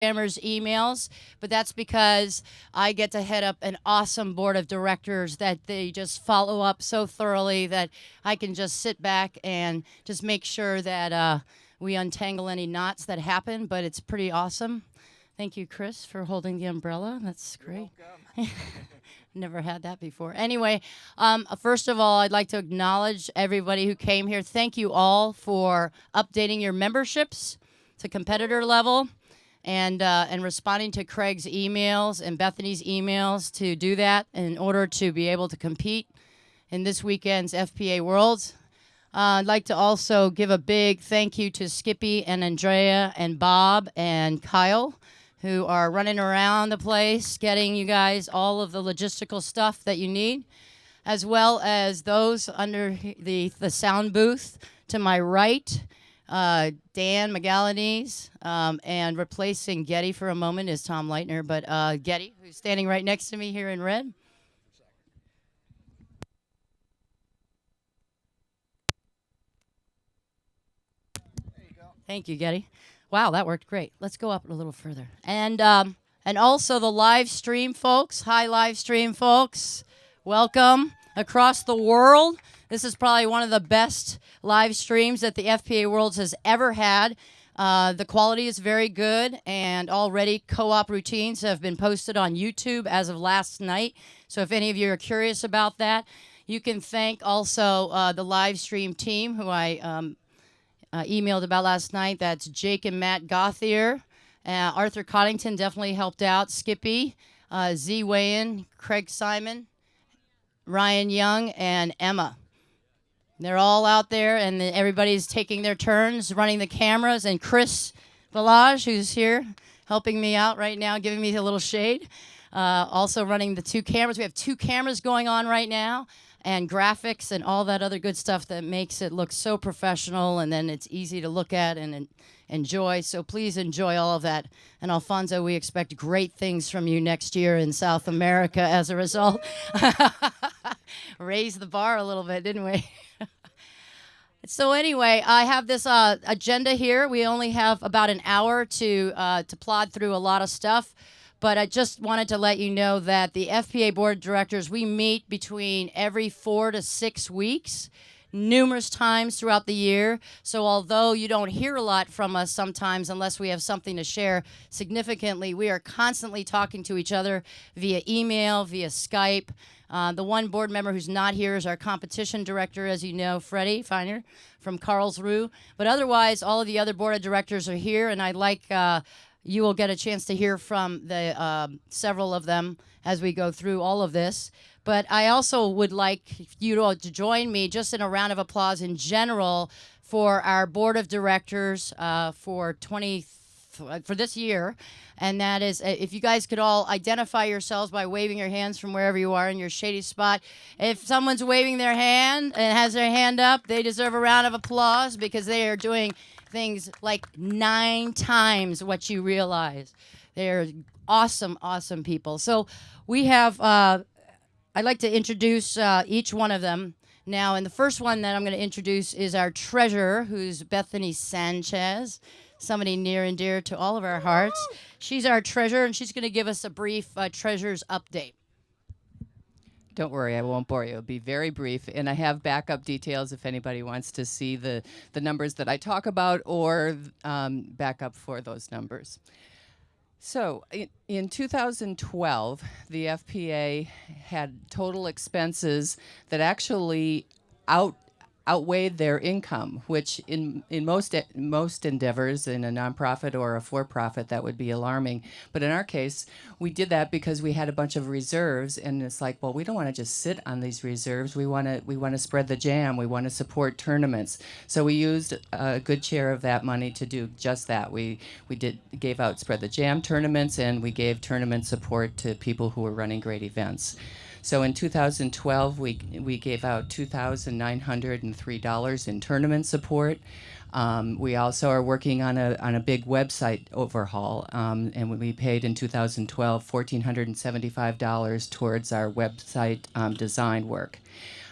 Programmers emails, but that's because I get to head up an awesome board of directors that they just follow up so thoroughly that I can just sit back and just make sure that we untangle any knots that happen, but it's pretty awesome. Thank you, Chris, for holding the umbrella. That's great. Never had that before. Anyway, first of all, I'd like to acknowledge everybody who came here. Thank you all for updating your memberships to competitor level and responding to Craig's emails and Bethany's emails to do that in order to be able to compete in this weekend's FPA Worlds. I'd like to also give a big thank you to Skippy and Andrea and Bob and Kyle, who are running around the place getting you guys all of the logistical stuff that you need, as well as those under the sound booth to my right, Dan McGallanese, and replacing Getty for a moment is Tom Leitner, but Getty, who's standing right next to me here in red. There you go. Thank you, Getty. Wow, that worked great. Let's go up a little further. And also the live stream folks. Hi, live stream folks. Welcome across the world. This is probably one of the best live streams that the FPA Worlds has ever had. The quality is very good, and already co-op routines have been posted on YouTube as of last night. So if any of you are curious about that, you can thank also the live stream team who I emailed about last night. That's Jake and Matt Gothier. Arthur Coddington definitely helped out. Skippy, Z Wayan, Craig Simon, Ryan Young, and Emma. They're all out there, and everybody's taking their turns running the cameras. And Chris Village, who's here helping me out right now, giving me a little shade, also running the two cameras. We have two cameras going on right now, and graphics and all that other good stuff that makes it look so professional, and then it's easy to look at and enjoy. So please enjoy all of that. And Alfonso, we expect great things from you next year in South America as a result. Raised the bar a little bit, didn't we? So anyway, I have this agenda here. We only have about an hour to plod through a lot of stuff. But I just wanted to let you know that the FPA Board of Directors, we meet between every 4 to 6 weeks, numerous times throughout the year. So although you don't hear a lot from us sometimes unless we have something to share significantly, we are constantly talking to each other via email, via Skype. The one board member who's not here is our competition director, as you know, Freddie Feiner from Karlsruhe. But otherwise, all of the other board of directors are here, and I'd like you will get a chance to hear from the several of them as we go through all of this. But I also would like you to join me just in a round of applause in general for our board of directors for this year. And that is, if you guys could all identify yourselves by waving your hands from wherever you are in your shady spot. If someone's waving their hand and has their hand up, they deserve a round of applause because they are doing things like 9 times what you realize. They're awesome, awesome people. So we have, I'd like to introduce each one of them now. And the first one that I'm going to introduce is our treasurer, who's Bethany Sanchez, somebody near and dear to all of our hearts. She's our treasurer, and she's going to give us a brief treasurer's update. Don't worry, I won't bore you. It'll be very brief, and I have backup details if anybody wants to see the numbers that I talk about or backup for those numbers. So in 2012, the FPA had total expenses that actually outweighed their income, which in most endeavors in a nonprofit or a for-profit, that would be alarming. But in our case, we did that because we had a bunch of reserves, and it's like, well, we don't want to just sit on these reserves. We want to spread the jam. We want to support tournaments. So we used a good share of that money to do just that. We gave out Spread the Jam tournaments, and we gave tournament support to people who were running great events. So in 2012, we gave out $2,903 in tournament support. We also are working on a big website overhaul, and we paid in 2012 $1,475 towards our website design work.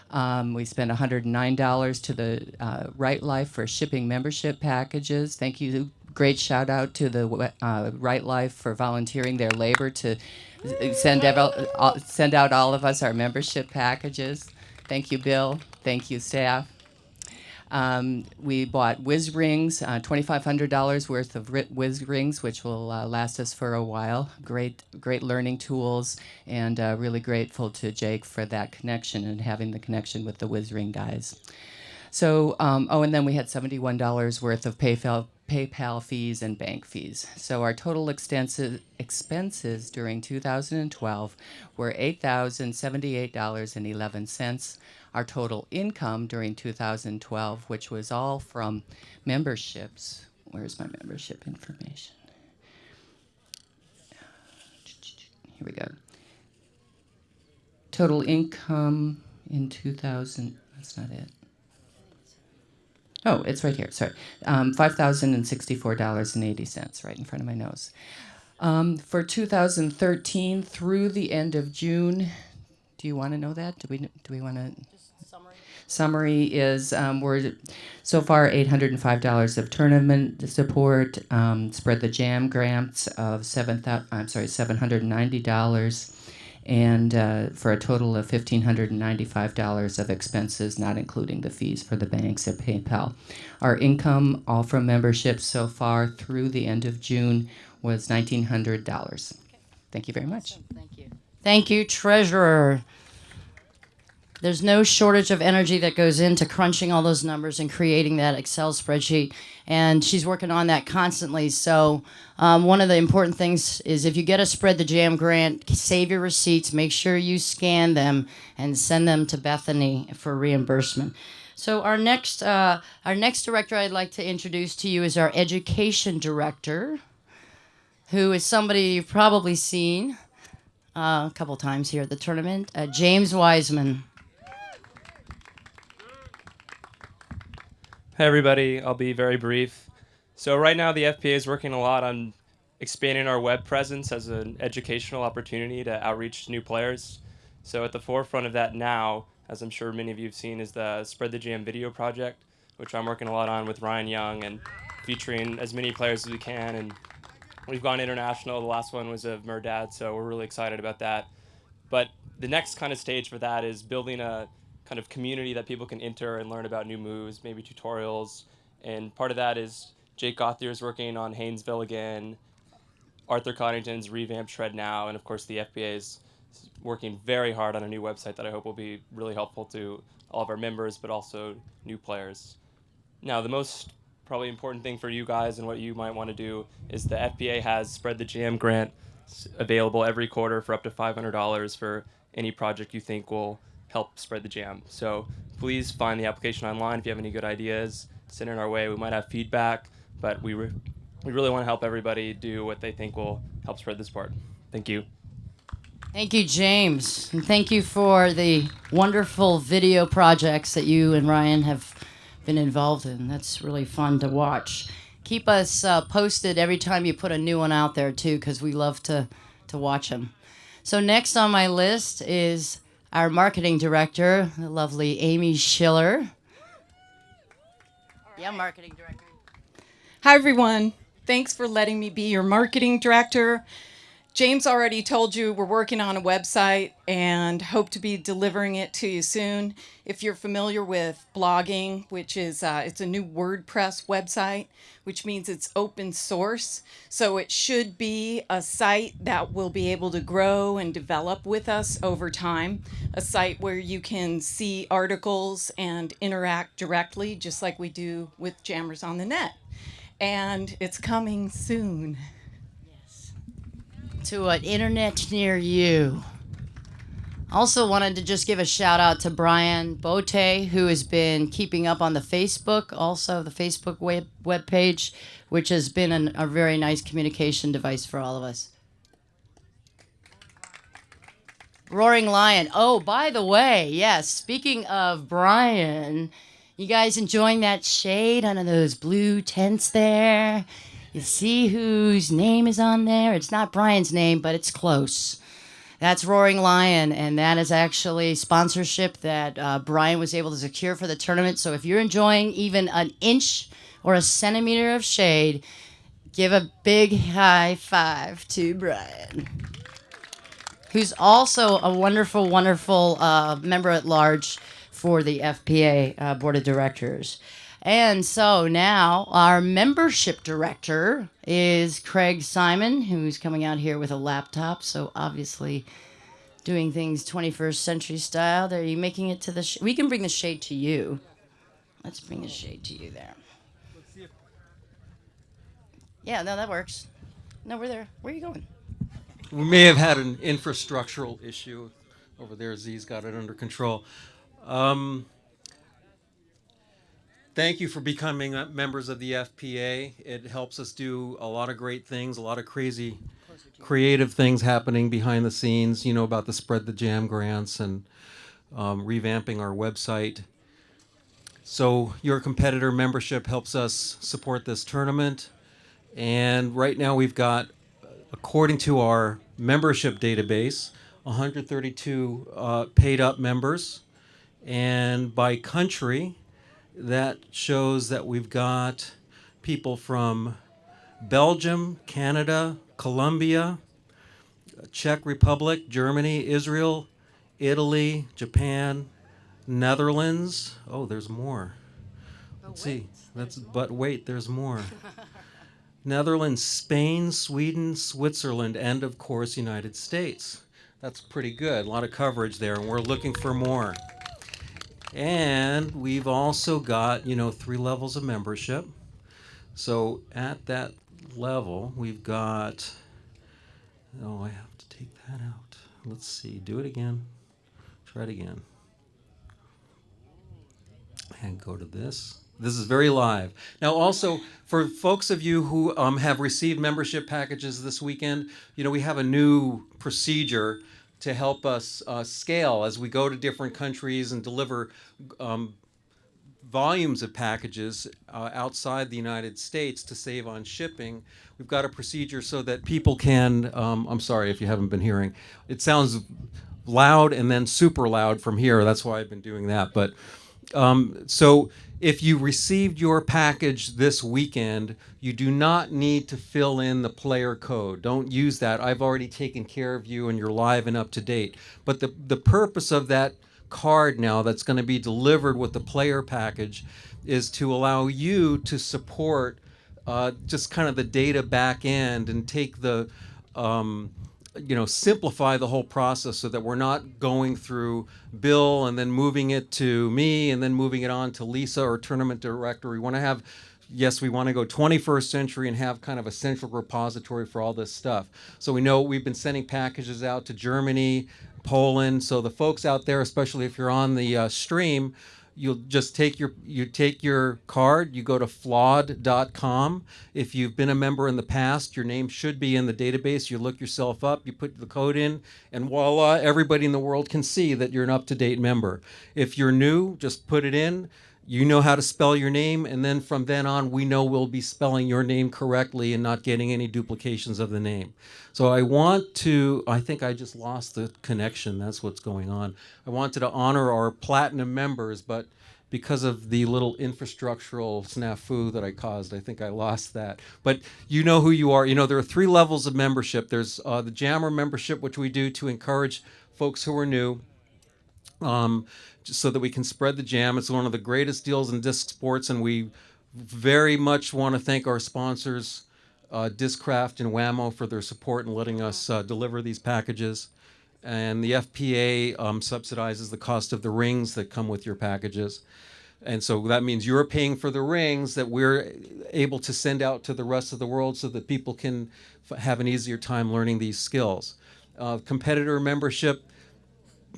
We spent $109 to the Right Life for shipping membership packages. Thank you, great shout out to the Right Life for volunteering their labor to send out all of us our membership packages. Thank you, Bill. Thank you, staff. We bought Whiz Rings, $2,500 worth of Whiz Rings, which will last us for a while. Great learning tools, and really grateful to Jake for that connection and having the connection with the Whiz Ring guys. So, and then we had $71 worth of PayPal fees and bank fees. So our total expenses during 2012 were $8,078.11. Our total income during 2012, which was all from memberships. Where's my membership information? Here we go. Total income in 2000, that's not it. Oh, it's right here, sorry. $5,064.80, right in front of my nose. For 2013 through the end of June, do you want to know that? Do we want to? Summary is we're so far $805 of tournament support, Spread the Jam grants of $790, and for a total of $1,595 of expenses, not including the fees for the banks and PayPal. Our income, all from memberships so far through the end of June, was $1,900. Thank you very much. Awesome. Thank you. Thank you, Treasurer. There's no shortage of energy that goes into crunching all those numbers and creating that Excel spreadsheet. And she's working on that constantly. So one of the important things is if you get a Spread the Jam grant, save your receipts, make sure you scan them and send them to Bethany for reimbursement. So our next director I'd like to introduce to you is our education director, who is somebody you've probably seen a couple times here at the tournament, James Wiseman. Hey everybody, I'll be very brief. So right now the FPA is working a lot on expanding our web presence as an educational opportunity to outreach to new players. So at the forefront of that now, as I'm sure many of you have seen, is the Spread the Jam video project, which I'm working a lot on with Ryan Young and featuring as many players as we can. And we've gone international. The last one was of Merdad, so we're really excited about that. But the next kind of stage for that is building a kind of community that people can enter and learn about new moves, maybe tutorials. And part of that is Jake Gauthier is working on Haynesville again, Arthur Coddington's revamped Shred Now, and of course the FBA is working very hard on a new website that I hope will be really helpful to all of our members, but also new players. Now, the most probably important thing for you guys and what you might want to do is the FBA has Spread the Jam grant available every quarter for up to $500 for any project you think will help spread the jam. So please find the application online if you have any good ideas. Send it our way. We might have feedback, but we really want to help everybody do what they think will help spread the sport. Thank you. Thank you, James. And thank you for the wonderful video projects that you and Ryan have been involved in. That's really fun to watch. Keep us posted every time you put a new one out there, too, because we love to watch them. So next on my list is our marketing director, the lovely Amy Schiller. Yeah, marketing director. Hi, everyone. Thanks for letting me be your marketing director. James already told you we're working on a website and hope to be delivering it to you soon. If you're familiar with blogging, which is it's a new WordPress website, which means it's open source. So it should be a site that will be able to grow and develop with us over time. A site where you can see articles and interact directly, just like we do with Jammers on the Net. And it's coming soon. To an internet near you. Also wanted to just give a shout out to Brian Bote, who has been keeping up on the Facebook, also the Facebook web page, which has been a very nice communication device for all of us. Roaring Lion. Oh, by the way, yes, speaking of Brian, you guys enjoying that shade under those blue tents there? You see whose name is on there? It's not Brian's name, but it's close. That's Roaring Lion, and that is actually sponsorship that Brian was able to secure for the tournament. So if you're enjoying even an inch or a centimeter of shade, Give a big high five to Brian, who's also a wonderful, wonderful member at large for the FPA Board of Directors. And so now our membership director is Craig Simon, who's coming out here with a laptop. So obviously doing things 21st century style. Are you making it to the we can bring the shade to you. Let's bring the shade to you there. Yeah, no, that works. No, we're there. Where are you going? We may have had an infrastructural issue over there. Z's got it under control. Thank you for becoming members of the FPA. It helps us do a lot of great things, a lot of crazy, creative things happening behind the scenes, you know, about the Spread the Jam grants and revamping our website. So your competitor membership helps us support this tournament. And right now we've got, according to our membership database, 132 paid up members. And by country, that shows that we've got people from Belgium, Canada, Colombia, Czech Republic, Germany, Israel, Italy, Japan, Netherlands. Oh, there's more. Let's see. But wait, there's more. Netherlands, Spain, Sweden, Switzerland, and of course, United States. That's pretty good. A lot of coverage there, and we're looking for more. And we've also got, 3 levels of membership. So at that level, we've got, I have to take that out. Let's see, do it again. Try it again. And go to this. This is very live. Now also, for folks of you who have received membership packages this weekend, we have a new procedure to help us scale as we go to different countries and deliver volumes of packages outside the United States to save on shipping. We've got a procedure so that people can, I'm sorry if you haven't been hearing, it sounds loud and then super loud from here. That's why I've been doing that. But so if you received your package this weekend, you do not need to fill in the player code. Don't use that. I've already taken care of you and you're live and up to date. But the purpose of that card now that's going to be delivered with the player package is to allow you to support just kind of the data back end and take the simplify the whole process so that we're not going through Bill and then moving it to me and then moving it on to Lisa or tournament director. We want to have, we want to go 21st century and have kind of a central repository for all this stuff. So we know we've been sending packages out to Germany, Poland. So the folks out there, especially if you're on the stream, you'll just take your card, you go to flawed.com. If you've been a member in the past, your name should be in the database. You look yourself up, you put the code in, and voila, everybody in the world can see that you're an up-to-date member. If you're new, just put it in. You know how to spell your name, and then from then on, we know we'll be spelling your name correctly and not getting any duplications of the name. So I think I just lost the connection. That's what's going on. I wanted to honor our platinum members, but because of the little infrastructural snafu that I caused, I think I lost that. But you know who you are. There are 3 levels of membership. There's the Jammer membership, which we do to encourage folks who are new. Just so that we can spread the jam. It's one of the greatest deals in disc sports, and we very much want to thank our sponsors, Discraft and Whammo, for their support in letting us deliver these packages. And the FPA subsidizes the cost of the rings that come with your packages. And so that means you're paying for the rings that we're able to send out to the rest of the world so that people can have an easier time learning these skills. Competitor membership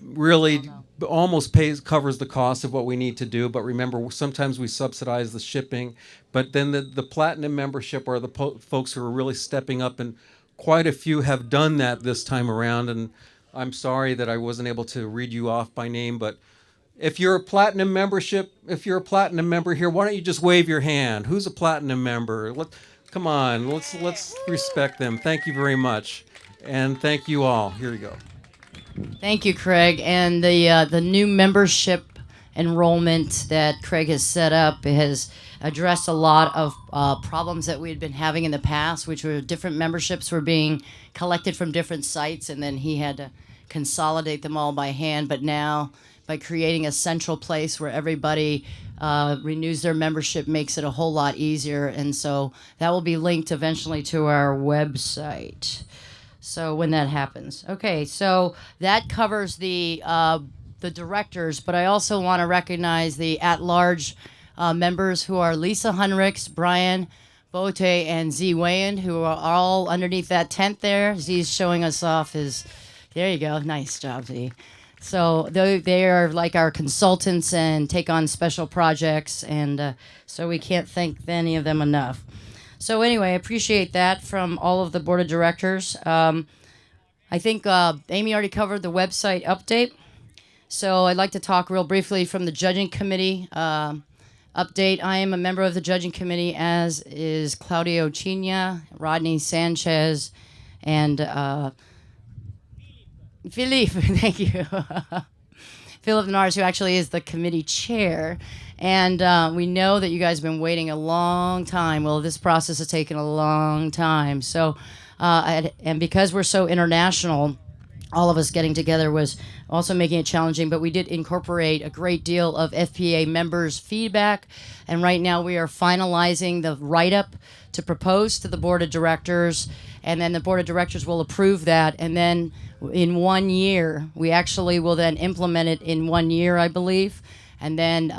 really almost covers the cost of what we need to do, but remember, sometimes we subsidize the shipping. But then the platinum membership are the folks who are really stepping up, and quite a few have done that this time around. And I'm sorry that I wasn't able to read you off by name, but if you're a platinum member here, why don't you just wave your hand? Who's a platinum member? Come on, let's respect them. Thank you very much, and thank you all. Here you go. Thank you, Craig. And the new membership enrollment that Craig has set up has addressed a lot of problems that we had been having in the past, which were different memberships were being collected from different sites, and then he had to consolidate them all by hand. But now, by creating a central place where everybody renews their membership, makes it a whole lot easier. And so that will be linked eventually to our website. So when that happens. Okay, so that covers the directors, but I also want to recognize the at-large members who are Lisa Hunricks, Brian Bote, and Z Wayand, who are all underneath that tent there. Z's showing us off his, there you go, nice job, Z. So they are like our consultants and take on special projects, and so we can't thank any of them enough. So anyway, I appreciate that from all of the board of directors. I think Amy already covered the website update. So I'd like to talk real briefly from the judging committee update. I am a member of the judging committee, as is Claudio China, Rodney Sanchez, and Philippe, thank you. Philip Nars, who actually is the committee chair. And we know that you guys have been waiting a long time. Well, this process has taken a long time. So, and because we're so international, all of us getting together was also making it challenging, but we did incorporate a great deal of FPA members' feedback. And right now we are finalizing the write-up to propose to the board of directors. And then the board of directors will approve that. And then in 1 year, we actually will then implement it in 1 year, I believe. And then,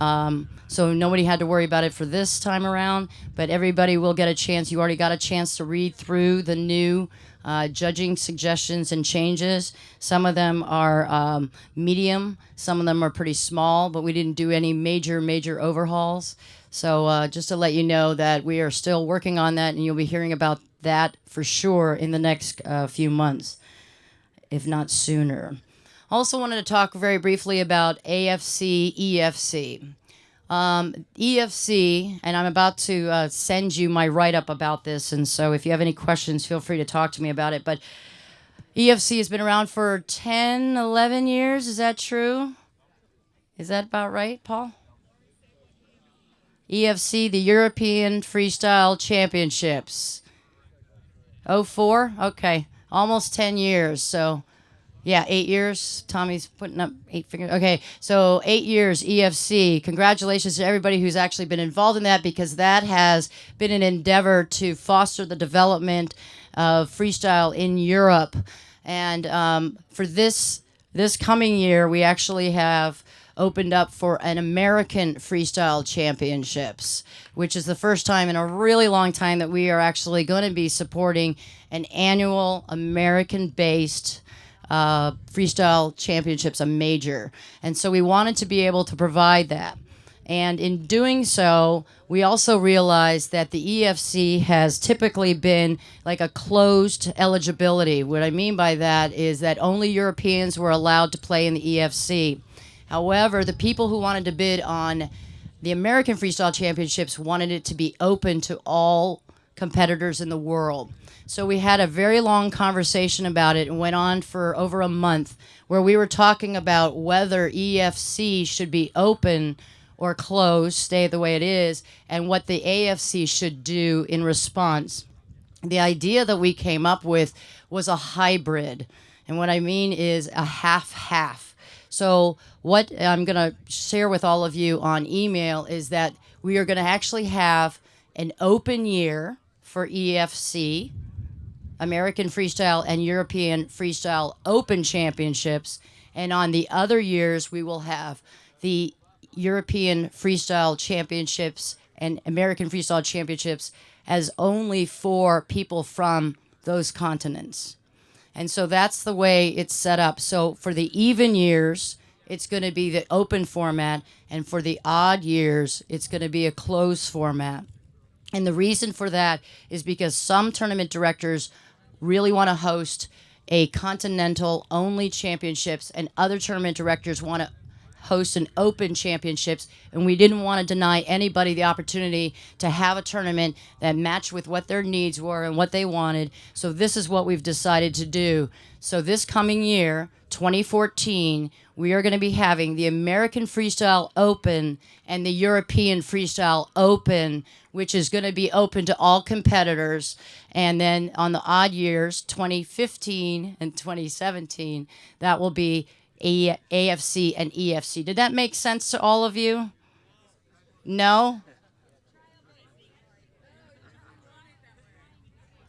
so nobody had to worry about it for this time around, but everybody will get a chance. You already got a chance to read through the new judging suggestions and changes. Some of them are medium, some of them are pretty small, but we didn't do any major overhauls. So just to let you know that we are still working on that, and you'll be hearing about that for sure in the next few months, if not sooner. Also wanted to talk very briefly about AFC, EFC. EFC, and I'm about to send you my write-up about this, and so if you have any questions, feel free to talk to me about it. But EFC has been around for 10, 11 years. Is that true? Is that about right, Paul? EFC, the European Freestyle Championships. 04? Okay, almost 10 years, so... Yeah, 8 years. Tommy's putting up 8 fingers. Okay, so 8 years, EFC. Congratulations to everybody who's actually been involved in that, because that has been an endeavor to foster the development of freestyle in Europe. And for this coming year, we actually have opened up for an American Freestyle Championships, which is the first time in a really long time that we are actually going to be supporting an annual American-based freestyle championships, a major. And so we wanted to be able to provide that. And in doing so, we also realized that the EFC has typically been like a closed eligibility. What I mean by that is that only Europeans were allowed to play in the EFC. However, the people who wanted to bid on the American Freestyle Championships wanted it to be open to all competitors in the world. So we had a very long conversation about it and went on for over a month, where we were talking about whether EFC should be open or closed, stay the way it is, and what the AFC should do in response. The idea that we came up with was a hybrid. And what I mean is a half-half. So what I'm going to share with all of you on email is that we are going to actually have an open year for EFC, American Freestyle and European Freestyle Open Championships. And on the other years, we will have the European Freestyle Championships and American Freestyle Championships as only for people from those continents. And so that's the way it's set up. So for the even years, it's going to be the open format, and for the odd years, it's going to be a closed format. And the reason for that is because some tournament directors really want to host a continental-only championships, and other tournament directors want to host an open championships, and we didn't want to deny anybody the opportunity to have a tournament that matched with what their needs were and what they wanted. So this is what we've decided to do. So this coming year, 2014, we are going to be having the American Freestyle Open and the European Freestyle Open, which is going to be open to all competitors. And then on the odd years, 2015 and 2017, that will be AFC and EFC. Did that make sense to all of you? No?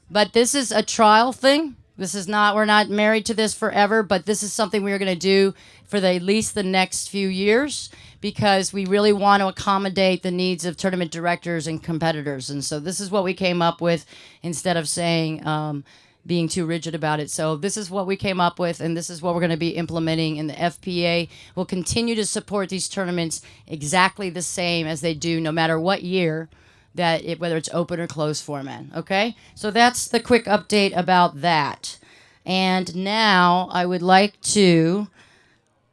But this is a trial thing. This is not, we're not married to this forever, but this is something we're going to do for at least the next few years, because we really want to accommodate the needs of tournament directors and competitors. And so this is what we came up with instead of saying, being too rigid about it. So this is what we came up with, and this is what we're going to be implementing in the FPA. We'll continue to support these tournaments exactly the same as they do no matter what year, whether it's open or closed format. Okay? So that's the quick update about that. And now I would like to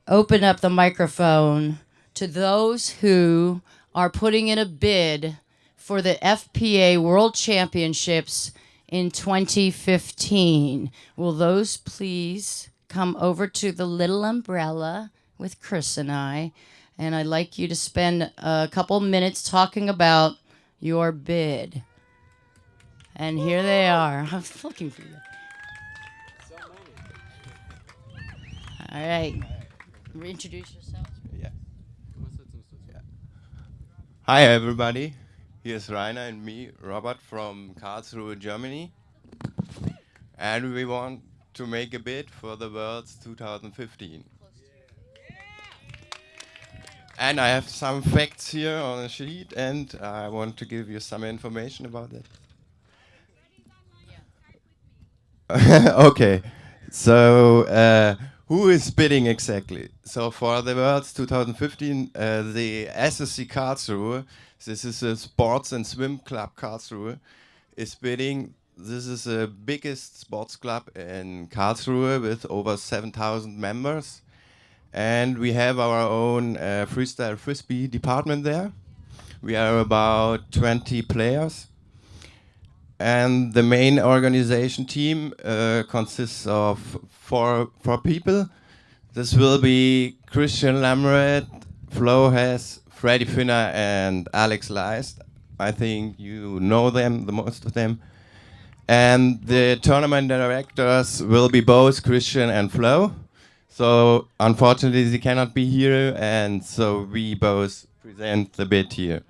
open up the microphone to those who are putting in a bid for the FPA World Championships in 2015. Will those please come over to the little umbrella with Chris and I? And I'd like you to spend a couple minutes talking about your bid. And here they are. I was looking for you. All right. Reintroduce yourself. Yeah. Hi, everybody. Here's Rainer and me, Robert, from Karlsruhe, Germany. And we want to make a bid for the Worlds 2015. And I have some facts here on a sheet, and I want to give you some information about that. Okay, so who is bidding exactly? So for the Worlds 2015, the SSC Karlsruhe, this is a sports and swim club Karlsruhe, is bidding. This is the biggest sports club in Karlsruhe with over 7,000 members. And we have our own Freestyle Frisbee department there. We are about 20 players. And the main organization team consists of four people. This will be Christian Lamret, Flo Hess, Freddie Finner, and Alex Leist. I think you know them, the most of them. And the tournament directors will be both Christian and Flo. So unfortunately they cannot be here, and so we both present the bid here.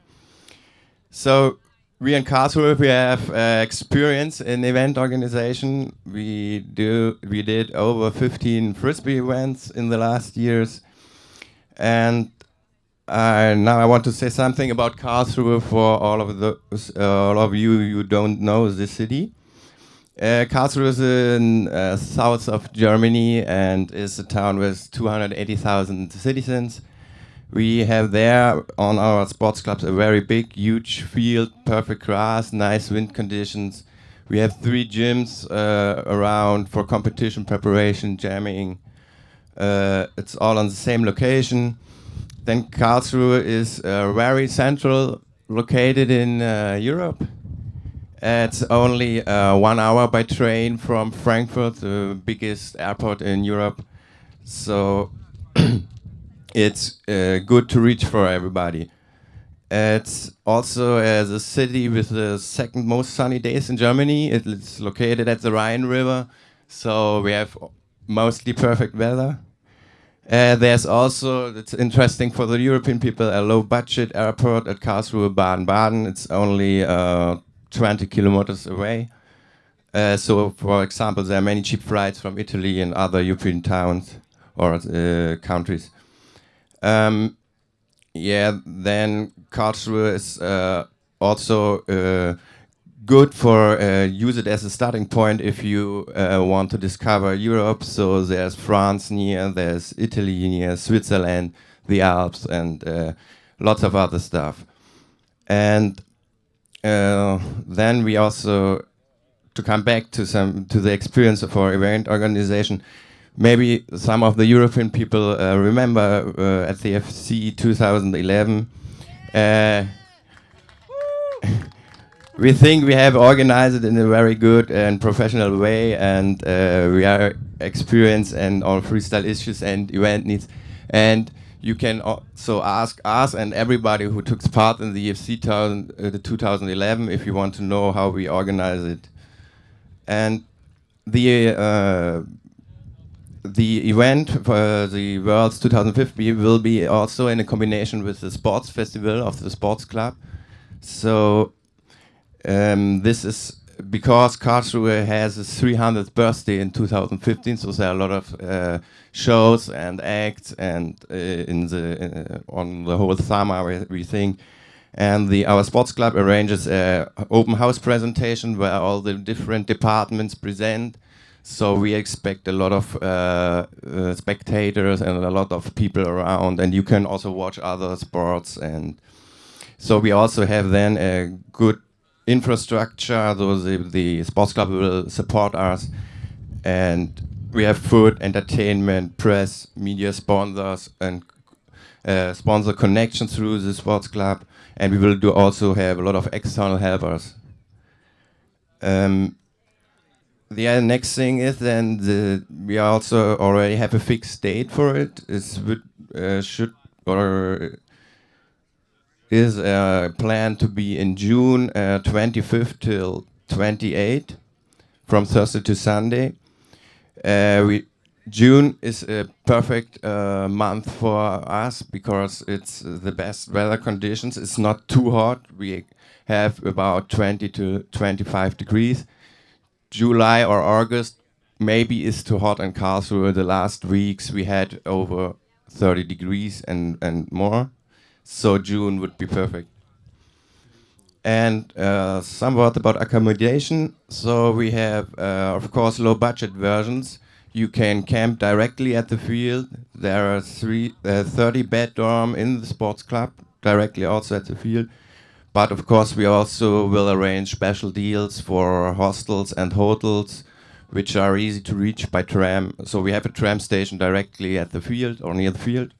So we in Karlsruhe, we have experience in event organization. We did over 15 Frisbee events in the last years. And now I want to say something about Karlsruhe for all of you who don't know the city. Karlsruhe is in south of Germany and is a town with 280,000 citizens. We have there on our sports clubs a very big, huge field, perfect grass, nice wind conditions. We have 3 gyms around for competition preparation, jamming. It's all on the same location. Then Karlsruhe is very central, located in Europe. It's only 1 hour by train from Frankfurt, the biggest airport in Europe. So it's good to reach for everybody. It's also the city with the second most sunny days in Germany. It's located at the Rhine River, so we have mostly perfect weather. There's also, it's interesting for the European people, a low-budget airport at Karlsruhe, Baden-Baden. It's only 20 kilometers away. So, for example, there are many cheap flights from Italy and other European towns or countries. Then Karlsruhe is also good for use it as a starting point if you want to discover Europe. So there's France near, there's Italy near, Switzerland, the Alps, and lots of other stuff. And then we also, to come back to the experience of our event organization, maybe some of the European people remember at the FC 2011. We think we have organized it in a very good and professional way, and we are experience and on freestyle issues and event needs. And you can also ask us and everybody who took part in the EFC the 2011 if you want to know how we organize it. And the event for the Worlds 2015 will be also in a combination with the sports festival of the sports club. So this is because Karlsruhe has its 300th birthday in 2015, so there are a lot of shows and acts and on the whole summer everything. And our sports club arranges an open house presentation where all the different departments present. So we expect a lot of spectators and a lot of people around, and you can also watch other sports. And so we also have then a good infrastructure. So the sports club will support us, and we have food, entertainment, press, media sponsors, and sponsor connections through the sports club. And we will also have a lot of external helpers. The next thing is then we also already have a fixed date for it. Is planned to be in June 25th till 28th, from Thursday to Sunday. June is a perfect month for us because it's the best weather conditions. It's not too hot. We have about 20 to 25 degrees. July or August maybe is too hot in Karlsruhe. The last weeks we had over 30 degrees and more. So June would be perfect. And somewhat about accommodation. So we have, of course, low budget versions. You can camp directly at the field. There are 30 bed dorm in the sports club, directly also at the field. But of course, we also will arrange special deals for hostels and hotels, which are easy to reach by tram. So we have a tram station directly at the field or near the field.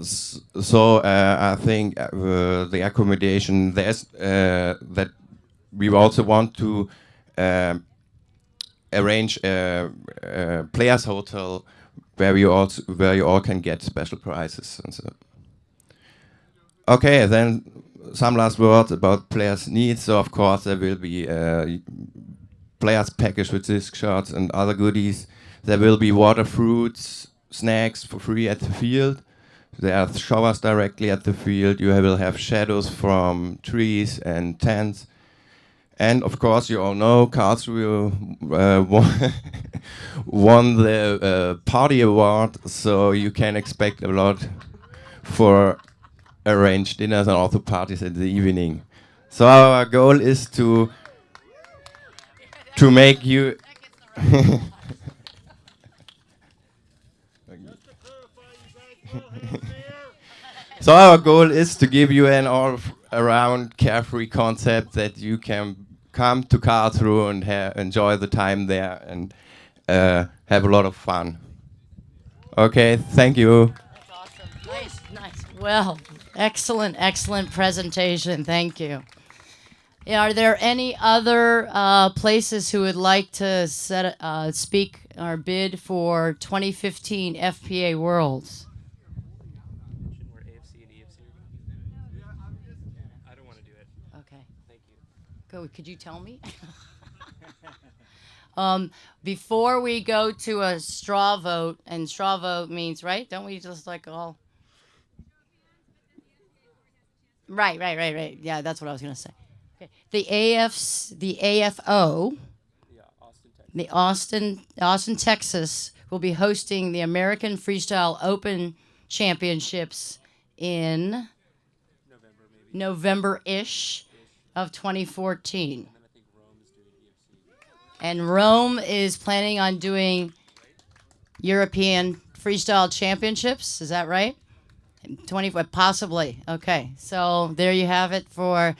So I think the accommodation there's that we also want to arrange a players' hotel where you all can get special prices and so. Okay, then some last words about players' needs. So of course there will be a players' package with disc shots and other goodies. There will be water, fruits, snacks for free at the field. There are showers directly at the field. You will have shadows from trees and tents. And of course, you all know Karlsruhe won the party award, so you can expect a lot for arranged dinners and also parties in the evening. So our goal is to make you so our goal is to give you an all-around carefree concept that you can come to Karlsruhe and enjoy the time there and have a lot of fun. Okay, thank you. That's awesome. Nice. Well, excellent presentation. Thank you. Yeah, are there any other places who would like to speak or bid for 2015 FPA Worlds? I don't want to do it. Okay. Thank you. Go. Could you tell me? Before we go to a straw vote, and straw vote means, right? Don't we just like all? Right. Yeah, that's what I was gonna say. Okay. The AFO, the Austin, Texas, will be hosting the American Freestyle Open Championships in November-ish of 2014. And Rome is planning on doing European Freestyle Championships. Is that right? 24, possibly. Okay. So there you have it for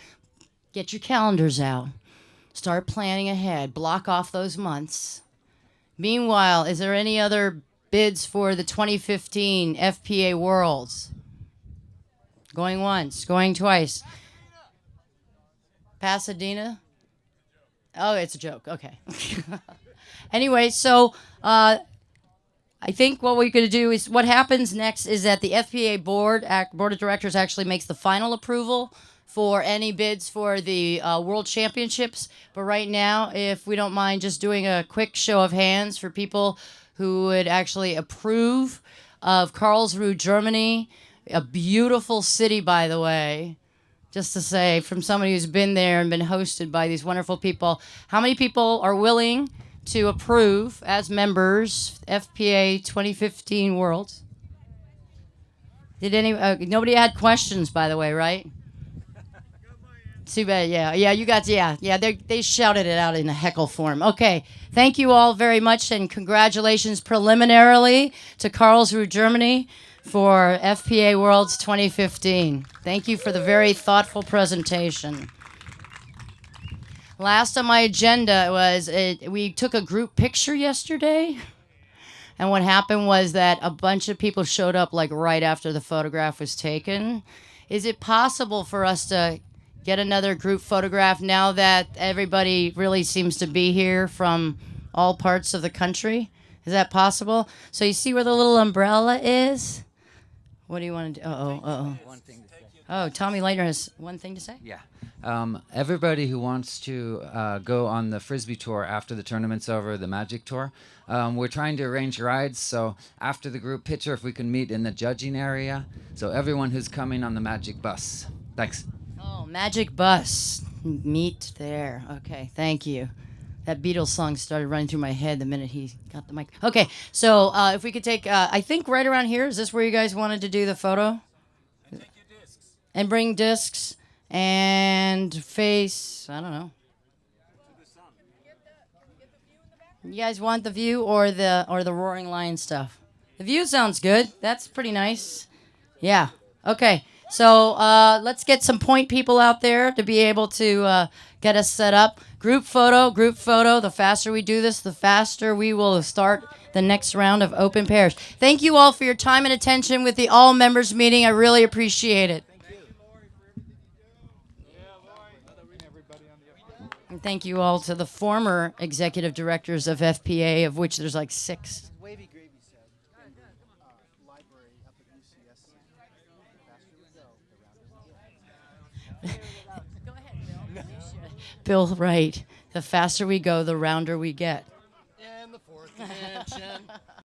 get your calendars out. Start planning ahead. Block off those months. Meanwhile, is there any other bids for the 2015 FPA Worlds? Going once, going twice. Pasadena? Oh, it's a joke. Okay. Anyway, so I think what we're going to do is what happens next is that the FPA board of directors actually makes the final approval for any bids for the World Championships. But right now, if we don't mind just doing a quick show of hands for people who would actually approve of Karlsruhe, Germany, a beautiful city, by the way. Just to say, from somebody who's been there and been hosted by these wonderful people, how many people are willing to approve as members FPA 2015 Worlds? Did nobody had questions, by the way, right? Too bad, yeah, you got, they shouted it out in a heckle form. Okay, thank you all very much, and congratulations preliminarily to Karlsruhe, Germany, for FPA Worlds 2015. Thank you for the very thoughtful presentation. Last on my agenda was we took a group picture yesterday, and what happened was that a bunch of people showed up like right after the photograph was taken. Is it possible for us to get another group photograph now that everybody really seems to be here from all parts of the country? Is that possible? So you see where the little umbrella is? What do you want to do? One thing to say. Oh, Tommy Leitner has one thing to say? Yeah. Everybody who wants to go on the Frisbee tour after the tournament's over, the Magic Tour, we're trying to arrange rides. So after the group picture, if we can meet in the judging area. So everyone who's coming on the Magic Bus. Thanks. Oh, Magic Bus. Meet there. Okay, thank you. That Beatles song started running through my head the minute he got the mic. Okay, so if we could take, I think right around here, is this where you guys wanted to do the photo? And take your discs. And bring discs and face, I don't know. You guys want the view or the Roaring Lion stuff? The view sounds good. That's pretty nice. Yeah. Okay. So let's get some point people out there to be able to get us set up. Group photo. The faster we do this, the faster we will start the next round of open pairs. Thank you all for your time and attention with the all members meeting. I really appreciate it. And thank you all to the former executive directors of FPA, of which there's like 6. Wavy Gravy said in the library up at UCS, the faster we go, the rounder we get. Go ahead, Bill. Bill, right. The faster we go, the rounder we get.